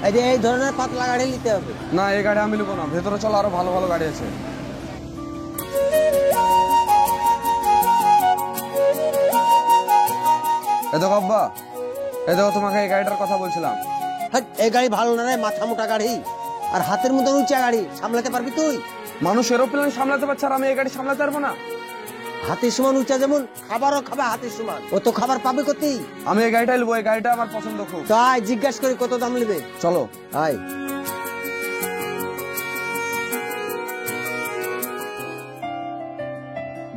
এই ধরনের পাতলা গাড়ি নিতে হবে। না এই গাড়ি আমি নেবো না, ভেতরে চলো আরো ভালো ভালো গাড়ি আছে। এই দেখো আব্বা, এই দেখো তোমাকে এই গাড়িটার কথা বলছিলাম। হ্যাঁ, এই গাড়ি ভালো না রে, মাথা মোটা গাড়ি আর হাতের মতন উঁচা গাড়ি, সামলাতে পারবি তুই? মানুষ এরোপ্লেন সামলাতে পারছে আর আমি এই গাড়ি সামলাতে পারবো না? হাতের সমান উঁচা, যেমন খাবারও খাবে হাতের সমান, ও তো খাবার পাবে কোথায়? আমি এই গাড়িটাই নেবো, এই গাড়িটা আমার পছন্দ খুব। তাই জিজ্ঞাসা করি কত দাম নেবে। চলো আয়।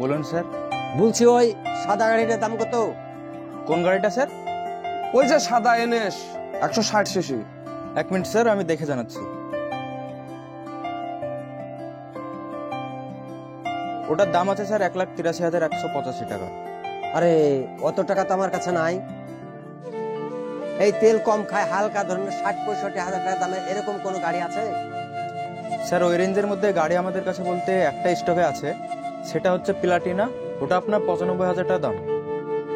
বলুন স্যার। বলছি ওই সাদা গাড়িটার দাম কত? কোন গাড়িটা স্যার? ওই যে সাদা NS 160 সিসি। 1 মিনিট স্যার, আমি দেখে জানাচ্ছি। ওটার দাম আছে স্যার 1,83,185 টাকা। আরে অত টাকা তো আমার কাছে নাই। এই তেল কম খায়, হালকা ধরনের 60-65 হাজার টাকা দামে এরকম কোন গাড়ি আছে? স্যার ওই রেঞ্জের মধ্যে গাড়ি আমাদের কাছে বলতে একটা স্টকে আছে, সেটা হচ্ছে প্লাটিনা। ওটা আপনার 95,000 টাকা দাম।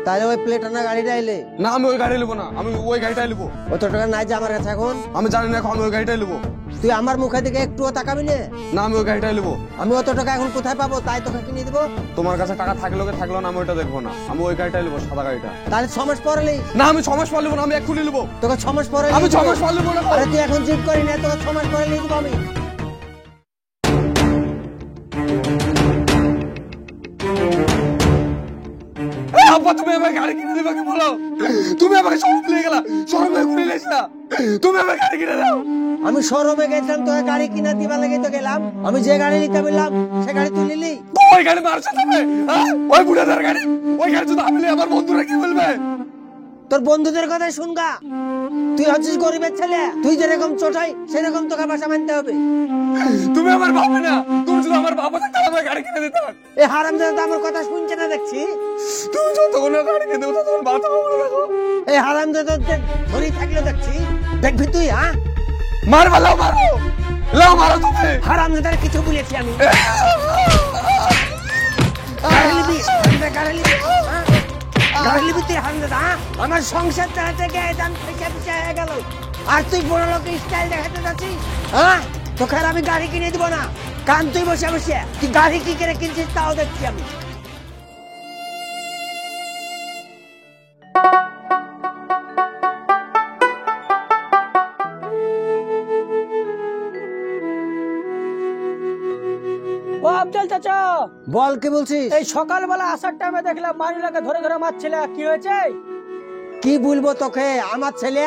তাহলে ওই প্লেটানা গাড়িটা এলে? না আমি ওই গাড়ি নেবো না, আমি ওই গাড়িটাই নেবো। অত টাকা নাই যে আমার কাছে এখন। আমি জানি না, এখন আমি ওই গাড়িটাই নেবো। তুই আমার মুখের দিকে একটুও তাকাবি না। না আমি ওই গাড়িটাই নেবো। আমি অত টাকা এখন কোথায় পাবো? তাই তোকে কিনে দিবো। তোমার কাছে টাকা থাকলো কি থাকলো না আমি ওইটা দেখবো না, আমি ওই গাড়িটাই নেবো, সাদা গাড়িটা। তাহলে 6 মাস পরে নিস। না আমি 6 মাস পর নেবো না, আমি এক্ষুনি নেবো। তোকে 6 মাস পরে আমি 6 মাস পর নেবো না। আরে তুই এখন জিদ করি না, তোকে 6 মাস পরে নিয়ে দিবো আমি। আব্বা তুমি আমার গাড়ি কিনে দিবে কি বলো? তুমি আমাকে শোরুম নিয়ে গেলা, শোরুমে ঘুরে নিস না, তুমি আমার গাড়ি কিনে দাও। আমি শোরুমে গেছিলাম তোকে গাড়ি কিনে দিবা লাগে তো গেলাম। আমি যে গাড়ি নিতে বললাম সে গাড়ি তুই নিলি। ওই গাড়ি মারছে তুমি, ওই বুড়াদার গাড়ি, ওই গাড়ি যদি আমি আমার বন্ধুরা কি বলবে? তোর বন্ধুদের কথাই শুনগা। তুই হচ্ছিস গরিবের ছেলে, তুই যেরকম চোটাই সেরকম তোকে ভাষা মানতে হবে। তুমি আমার বাবা না, তুমি যদি আমার বাবা থাকতে আমার গাড়ি কিনে দিতে। এই হারামজাদা তো আমার কথা শুনছে না দেখছি। তুমি যতক্ষণ না গাড়ি কিনে দেবো ততক্ষণ বাচ্চা মনে রাখো। এই হারামজাদা ধরি থাকলে দেখছি, দেখবি তুই? হ্যাঁ মারবা, লাও মারো, লাও মারো তুমি। হারামজাদার কিছু বলেছি আমি? গাড়ি নিবি, গাড়ি নিবি, হ্যাঁ? গাড়ি নিবি তুই হারামজাদা? হ্যাঁ? আমার সংসার চালাতে গিয়ে দাম থেকে পিছিয়ে হয়ে গেল, আর তুই বড় লোকের স্টাইল দেখাতে যাচ্ছিস। হ্যাঁ তোকে আর আমি গাড়ি কিনে দিব না। কান তুই বসে বসে তুই গাড়ি কি করে কিনছিস তাও দেখছি আমি। ও আফজাল চাচা, বল কি বলছিস? এই সকালবেলা আসার টাইমে দেখলাম মানিলাকে ধরে ধরে মারছিলে, কি হয়েছে? কি বলবো তোকে, আমার ছেলে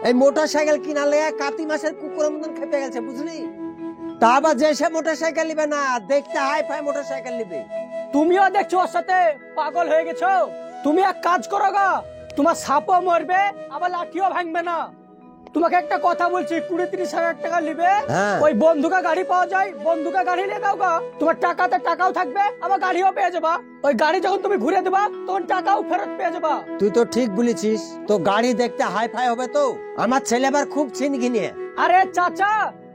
এই মোটর সাইকেল কিনা লেগে কাতি মাসের কুকুরের মতন খেপে গেছে, বুঝলি? তা আবার যে সে মোটর সাইকেল নিবে না, দেখতে হাই ফাই মোটর সাইকেল নিবে। তুমিও দেখছো ওর সাথে পাগল হয়ে গেছো। তুমি এক কাজ করো গা, তোমার সাপও মরবে আবার লাঠিও ভাঙবে না। তোমাকে একটা কথা বলছি, 20-30 হাজার টাকা নিবে, হ্যাঁ। ওই বন্ধুকা গাড়ি পাওয়া যায়, বন্ধুকা গাড়ি নিয়ে দাও গা। তোমার টাকাতে টাকাও থাকবে, আবার গাড়িও পেয়ে যাবা। ওই গাড়ি যখন তুমি ঘুরে দেবা তখন টাকাও ফেরত পেয়ে যাবা। তুই তো ঠিক বলেছিস, তো গাড়ি দেখতে হাই ফাই হবে তো। আমার ছেলে আবার খুব ছিনঘিনে। আরে চাচা,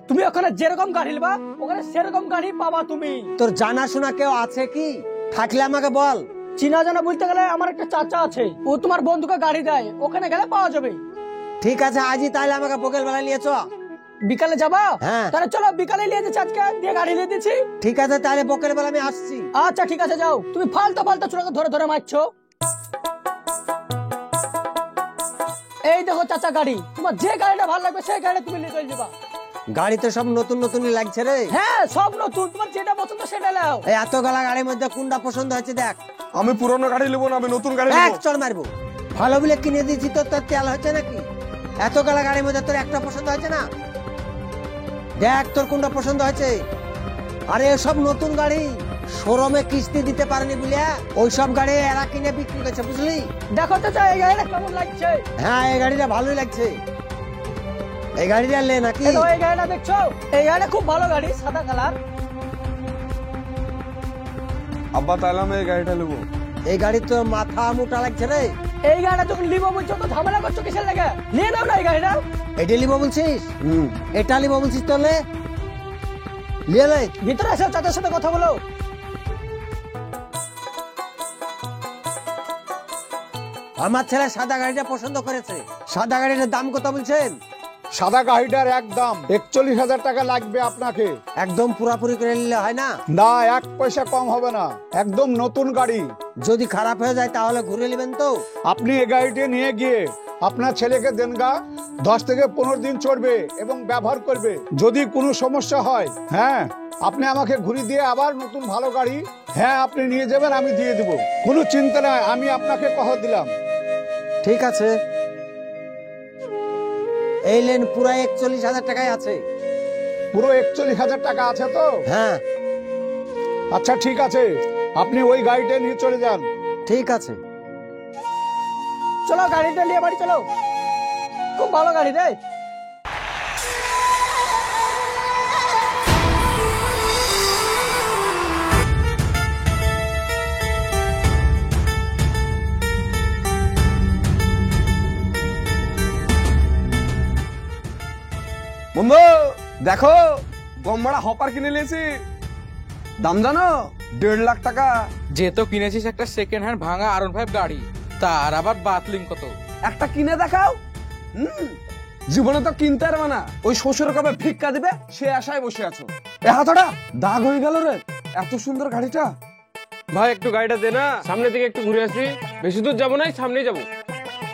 তুমি ওখানে যেরকম গাড়ি নেবা ওখানে সেরকম গাড়ি পাবা তুমি। তোর জানাশোনা কেউ আছে কি? থাকলে আমাকে বল। চিনা জানা বলতে গেলে আমার একটা চাচা আছে, ও তোমার বন্ধুকে গাড়ি দেয়, ওখানে গেলে পাওয়া যাবে। ঠিক আছে, আজই তাহলে আমাকে বকেল বেলা নিয়ে চ। বিকালে যাবা? হ্যাঁ। তাহলে চলো বিকালে নিয়ে যাচ্ছি, আজকে দিয়ে গাড়ি নিয়ে দিচ্ছি। ঠিক আছে তাহলে বকেল বেলা আমি আসছি। আচ্ছা ঠিক আছে, যাও। তুমি ফালতু ফালতু ছোটকে ধরে ধরে মারছো। এই দেখো চাচা গাড়ি, তোমার যে গাড়িটা ভালো লাগবে সেই গাড়ি তুমি নিয়ে চলে যাবা। গাড়ি তো সব নতুন নতুনই লাগছে রে। হ্যাঁ সব নতুন, তোমার যেটা পছন্দ সেটা নাও। এই এত গালা গাড়ির মধ্যে কোনটা পছন্দ হয়েছে দেখ। আমি পুরনো গাড়ি নেবো না, আমি নতুন গাড়ি এক নেবো। চড় মারবো। ভালো বলে কিনে দিয়েছি তো, তোর তেল হচ্ছে নাকি? এত গালা গাড়ির মধ্যে তোর একটা পছন্দ হয়েছে না? দেখ তোর কোনটা পছন্দ হয়েছে। আরে এসব নতুন গাড়ি, শোরুমে কিস্তি দিতে পারেনি বলে ওই সব গাড়ি এরা কিনে বিক্রি করছে, বুঝলি? দেখো চাচা এই গাড়িটা কেমন লাগছে। হ্যাঁ এই গাড়িটা ভালোই লাগছে, এই গাড়িটা লে নাকি? এই দেখো, এই গাড়িটা দেখছো, এই গাড়িটা খুব ভালো গাড়ি, সাদা কালার। আব্বা তাহলে আমি এই গাড়িটা নেবো। এই গাড়ি তো মাথা মোটা লাগছে রে। এই গাড়িটা যখন লিবো বলছো তো ঝামেলা করছো কিসের লাগে? নিয়ে নাও না এই গাড়িটা। এটা লিবো বলছিস? এটা লিবো বলছিস তো লে, লিয়ে লে। ভিতরে এসে চাচার সাথে কথা বলো। আমার ছেলে সাদা গাড়িটা পছন্দ করেছে। সাদা গাড়িটার দাম কত বলছেন? সাদা গাড়িটার একদম 41,000 টাকা লাগবে আপনাকে। একদম পুরাপুরি করে নিলে হয় না? না, 1 পয়সা কম হবে না, একদম নতুন গাড়ি। যদি খারাপ হয়ে যায় তাহলে ঘুরে নেবেন তো? আপনি এই গাড়িটি নিয়ে গিয়ে আপনার ছেলেকে দেন গা, 10 থেকে 15 দিন চড়বে এবং ব্যবহার করবে। যদি কোনো সমস্যা হয়, হ্যাঁ, আপনি আমাকে ঘুরিয়ে দিয়ে আবার নতুন ভালো গাড়ি, হ্যাঁ, আপনি নিয়ে যাবেন, আমি দিয়ে দেবো, কোনো চিন্তা নাই, আমি আপনাকে কথা দিলাম। ঠিক আছে, এই লেন পুরো 41,000 টাকায় আছে। পুরো 41,000 টাকা আছে তো? হ্যাঁ। আচ্ছা ঠিক আছে, আপনি ওই গাড়িটা নিয়ে চলে যান। ঠিক আছে, চলো গাড়িটা নিয়ে বাড়ি চলো, খুব ভালো গাড়ি রে। বন্ধু দেখো, গম্বাড়া হপার কিনে নিয়েছি। দাম জানো? 1.5 লাখ টাকা। যে তো কিনেছিস একটা সেকেন্ড হ্যান্ড ভাঙা R15 গাড়ি, তার আবার বাতলিং কত? একটা কিনে দেখাও। জীবনে তো কিনতে পারবে না, ওই শ্বশুর কবে ভিক্ষা দিবে সে আশায় বসে আছো। এ হাতটা দাগ হয়ে গেল রে, এত সুন্দর গাড়িটা। ভাই একটু গাড়িটা দে না, সামনে দিকে একটু ঘুরে আসি। বেশি দূর যাবো না, সামনেই যাবো।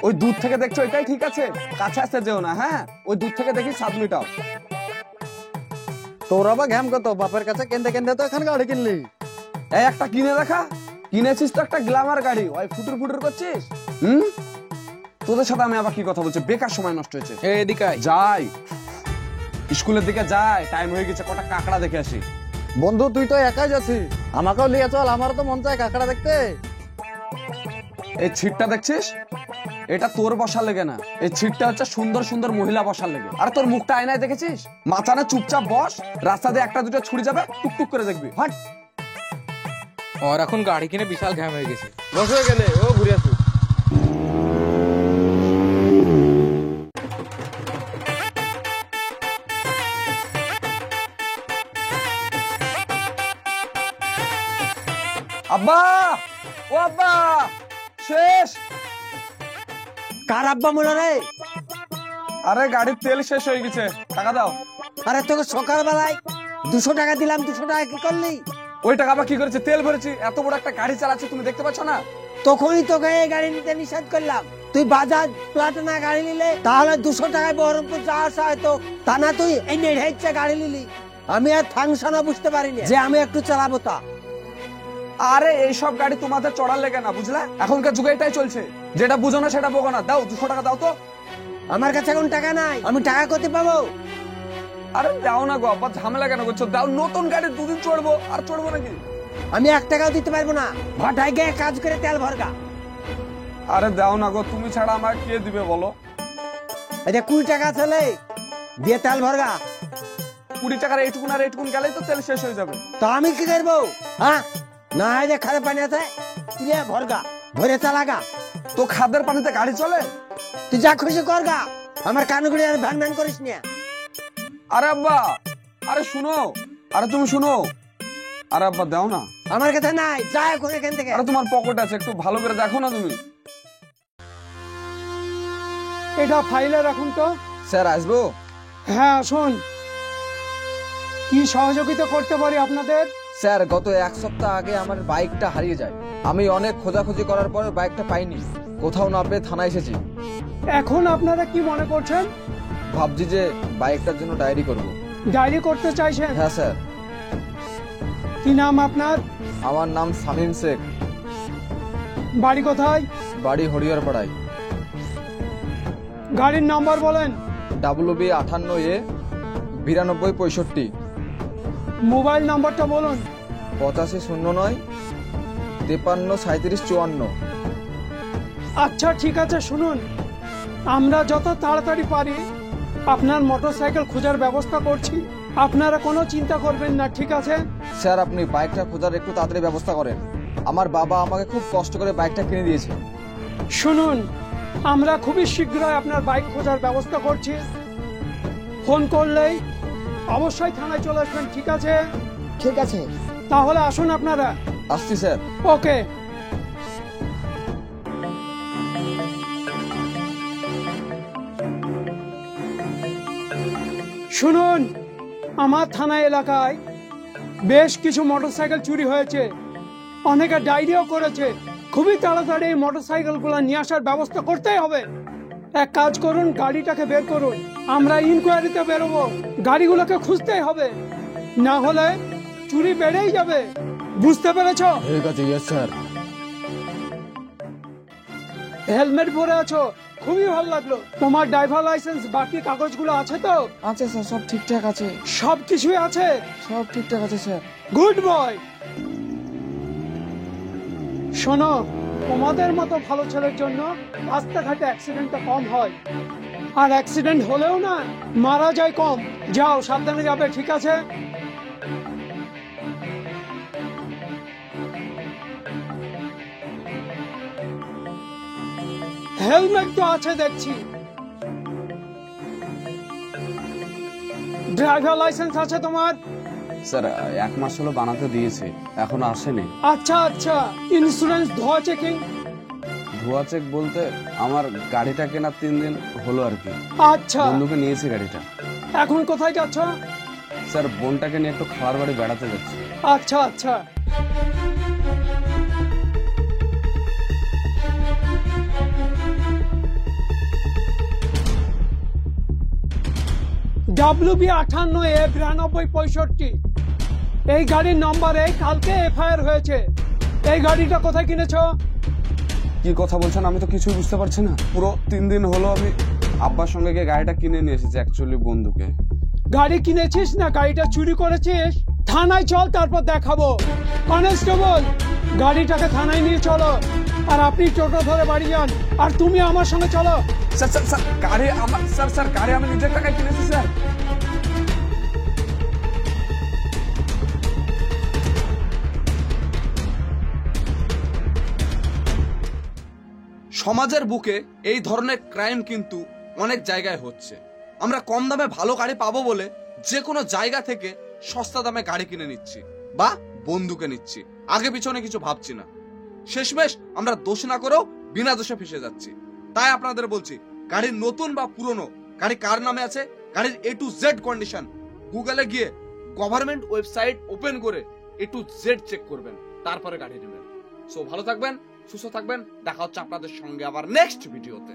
ওই দূর থেকে দেখছো এটাই ঠিক আছে, কাছে আসতে যেও না। হ্যাঁ, ওই দূর থেকে দেখি 7 মিটার। তোর আবার ঘ্যাম কত, বাপের কাছে কেন্দে কেন্দে তো এখন গাড়ি কিনলি। এই একটা কিনে দেখা। কিনেছিস তো একটা গ্ল্যামার গাড়ি, ওই ফুটুর ফুটুর করছিস। তোদের সাথে আমি আবার কি কথা বলছি, বেকার সময় নষ্ট হয়েছে। এদিকে যাই, স্কুলের দিকে যাই, টাইম হয়ে গেছে, কটা কাকড়া দেখে আসি। বন্ধু তুই তো একাই যাচ্ছিস, আমাকেও নিয়ে চল, আমারও তো মন চায় কাঁকড়া দেখতে। এই ছিটটা দেখছিস, এটা তোর বসার লেগে না, এই ছিটটা হচ্ছে সুন্দর সুন্দর মহিলা বসার লেগে। আর তোর মুখটা আয়নায় দেখেছিস? মাথানে চুপচাপ বস, রাস্তা দিয়ে একটা দুটো ছুরি যাবে, টুকটুক করে দেখবি। হট। আর এখন গাড়ি কিনে বিশাল ঘ্যাম হয়ে গেছে। বসো এখানে, ও ঘুরে আসুক। আব্বা, ও আব্বা, শেষ। কার আব্বা মনে রে? আরে গাড়ির তেল শেষ হয়ে গেছে, টাকা দাও। আরে তোকে সকালবেলায় 200 টাকা দিলাম, 200 টাকা কি করলি? ওই টাকা আবার কি করেছে? তেল ভরেছি, এত বড় একটা গাড়ি চালাচ্ছি, তুমি দেখতে পাচ্ছ না? তখনই তোকে এই গাড়ি নিতে নিষেধ করলাম। তুই বাজাজ প্লাটিনা গাড়ি নিলে তাহলে 200 টাকায় বহরমপুর যাওয়া আসা হয়তো, তা না তুই এই নেড়ে গাড়ি নিলি। আমি আর ফাংশনও বুঝতে পারিনি যে আমি একটু চালাবো তা। আরে এইসব গাড়ি তোমাদের চড়ার লেগে না, বুঝলে? এখনকার যুগে এটাই চলছে, যেটা বুঝো না সেটা বোঝো না। দাও 200 টাকা দাও তো। আমার কাছে এখন টাকা নাই, আমি টাকা করতে পাবো? আরে দাও না গো আব্বা, ঝামেলা কেন করছো? দাও, নতুন গাড়ি 2 দিন চড়বো, আর চড়বো নাকি? আমি 1 টাকাও দিতে পারবো না, ভাটায় গিয়ে কাজ করে তেল ভরগা। আরে দাও না গো, তুমি ছাড়া আমার কে দিবে বলো? এই যে 20 টাকা চলে দিয়ে তেল ভরগা। 20 টাকার এইটুকুন আর এইটুকুন গেলেই তো তেল শেষ হয়ে যাবে। তো আমি কি করবো? হ্যাঁ, না হয় যে খারাপ পানি আছে, তুই ভরগা, ভরে চালাগা। তো খাদের পানিতে গাড়ি চলে? তুই যা খুশি করগা, আমার কানগুড়ি আর ভ্যান ভ্যান করিস না। আরে আব্বা, আরে শুনো, আরে তুমি শুনো। আরে আব্বা দাও না। আমার কাছে নাই, যা এখন এখান থেকে। আরে তোমার পকেট আছে, একটু ভালো করে দেখো না তুমি। এটা ফাইলে রাখুন তো। স্যার আসবো? হ্যাঁ আসুন, কি সহযোগিতা করতে পারি আপনাদের? স্যার গত 1 সপ্তাহ আগে আমার বাইকটা হারিয়ে যায়, আমি অনেক খোঁজাখুঁজি করার পরে বাইকটা পাইনি, কোথাও না পেয়ে থানায় এসেছি। এখন আপনারা কি মনে করছেন? ভাবছি যে বাইকটার জন্য ডায়েরি করব। ডায়েরি করতে চাইছেন? হ্যাঁ স্যার। কি নাম আপনার? আমার নাম শামীম শেখ। বাড়ি কোথায়? বাড়ি হরিহরপাড়ায়। গাড়ির নাম্বার বলেন। WB58A 9265। মোবাইল নাম্বারটা বলুন। 8509 533754। আচ্ছা ঠিক আছে, শুনুন, আমরা যত তাড়াতাড়ি পারি আপনার মোটরসাইকেল খোঁজার ব্যবস্থা করছি, আপনারা কোনো চিন্তা করবেন না, ঠিক আছে? স্যার আপনি বাইকটা খোঁজার একটু তাড়াতাড়ি ব্যবস্থা করেন, আমার বাবা আমাকে খুব কষ্ট করে বাইকটা কিনে দিয়েছে। শুনুন, আমরা খুবই শীঘ্রই আপনার বাইক খোঁজার ব্যবস্থা করছি, ফোন করলেই অবশ্যই থানায় চলে আসবেন, ঠিক আছে? ঠিক আছে, তাহলে আসুন আপনারা। আসছি স্যার। ওকে। শুনুন, আমার থানা এলাকায় বেশ কিছু মোটরসাইকেল চুরি হয়েছে, অনেকে ডায়েরিও করেছে। খুবই তাড়াতাড়ি এই মোটরসাইকেলগুলো নিয়ে আসার ব্যবস্থা করতেই হবে। এক কাজ করুন, গাড়িটাকে বের করুন, আমরা ইনকোয়ারিতে বেরোবো। গাড়িগুলোকে খুঁজতেই হবে, না হলে চুরি বেড়েই যাবে। বুঝতে পেরেছো? ঠিক আছে, ইয়েস স্যার। হেলমেট পরে আছো, খুবই ভালো লাগলো। তোমার ড্রাইভার লাইসেন্স বাকি কাগজগুলো আছে তো? আচ্ছা স্যার, সব ঠিকঠাক আছে, সব কিছুই আছে? সব ঠিকঠাক আছে স্যার। Good boy. শোনো, তোমাদের মতো ভালো ছেলের জন্য রাস্তাঘাটে অ্যাক্সিডেন্টটা কম হয়, আর অ্যাক্সিডেন্ট হলেও না মারা যায় কম। যাও, সাবধানে যাবে, ঠিক আছে? হেলমেট তো আছে দেখছি। ড্রাইভার লাইসেন্স আছে তোমার? স্যার 1 মাস হলো বানাতে দিয়েছে, এখনো আসেনি। আচ্ছা আচ্ছা, ইন্স্যুরেন্স ধোয়া চেকিং? ধোয়া চেক বলতে আমার গাড়িটা কেনা 3 দিন হলো আর কি। আচ্ছা, বন্ধুকে নিয়েছি গাড়িটা। এখন কোথায় যাচ্ছ? স্যার বোনটাকে নিয়ে একটু খালার বাড়ি বেড়াতে যাচ্ছি। আচ্ছা আচ্ছা। WB58A9265, এই গাড়ির নম্বরে কালকে এফআইআর হয়েছে। এই গাড়িটা কোথায় কিনেছো? কি কথা বলছেন, আমি তো কিছুই বুঝতে পারছি না। পুরো 3 দিন হলো আমি আব্বার সঙ্গে গিয়ে গাড়িটা কিনে নিয়ে এসেছি অ্যাকচুয়ালি বন্ধুকে। গাড়ি কিনেছিস না গাড়িটা চুরি করেছিস? থানায় চল, তারপর দেখাবো। কনস্টেবল, গাড়িটাকে থানায় নিয়ে চলো, আর আপনি টোটো ধরে বাড়ি যান, আর তুমি আমার সঙ্গে চলো। স্যার স্যার স্যার গাড়ি আমার, স্যার স্যার গাড়ি আমি নিজের টাকায় কিনেছি স্যার। সমাজের বুকে এই ধরনের ক্রাইম কিন্তু অনেক জায়গায় হচ্ছে। আমরা কম দামে ভালো গাড়ি পাবো বলে যে কোনো জায়গা থেকে সস্তা দামে গাড়ি কিনে নিচ্ছি বা বন্ধুকে নিচ্ছি, আগে পিছনে কিছু ভাবছি না। শেষমেশ আমরা দোষ না করেও বিনা দোষে ফেসে যাচ্ছি। তাই আপনাদের বলছি, গাড়ির নতুন বা পুরনো গাড়ি কার নামে আছে, গাড়ির A to Z কন্ডিশন গুগলে গিয়ে গভর্নমেন্ট ওয়েবসাইট ওপেন করে A to Z চেক করবেন, তারপরে গাড়ি নেবেন। সো ভালো থাকবেন, সুস্থ থাকবেন, দেখা হচ্ছে আপনাদের সঙ্গে আবার নেক্সট ভিডিওতে।